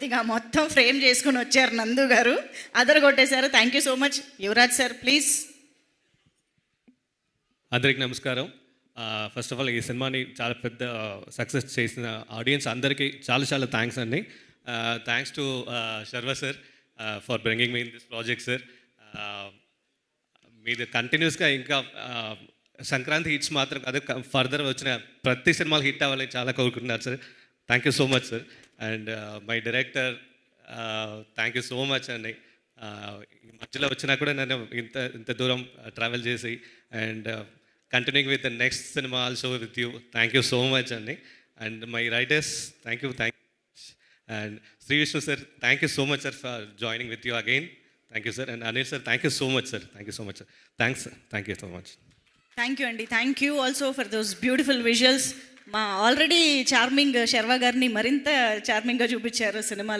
ఇక మొత్తం ఫ్రేమ్ చేసుకుని వచ్చారు నందు గారు, అదరగొట్టేశారు. Thank you so much. Yuvraj sir please. అందరికి నమస్కారం. ఫస్ట్ ఆఫ్ ఆల్ ఈ సినిమాని చాలా పెద్ద సక్సెస్ చేసిన ఆడియన్స్ అందరికీ చాలా చాలా థ్యాంక్స్ అండి. Thanks to Sharva sir for bringing me in this project sir. మీది కంటిన్యూస్గా ఇంకా సంక్రాంతి హిట్స్ మాత్రం అదే ఫర్దర్ వచ్చిన ప్రతి సినిమాలు హిట్ అవ్వాలని చాలా కోరుకుంటున్నారు sir. Thank you so much sir. And my director thank you so much అండి. ఈ మధ్యలో వచ్చినా కూడా నేను ఇంత దూరం ట్రావెల్ చేసి and continuing with the next cinema also with you. Thank you so much అండి. And my writers thank you. And Shri Vishnu sir thank you so much sir for joining with you again. Thank you sir. And Anil sir thank you so much sir. Thank you so much sir. Thanks. Thank you so much. Thank you అండి. Thank you also for those beautiful visuals. మా already charming Sharva గారిని మరింత చార్మింగ్గా చూపించారు cinema.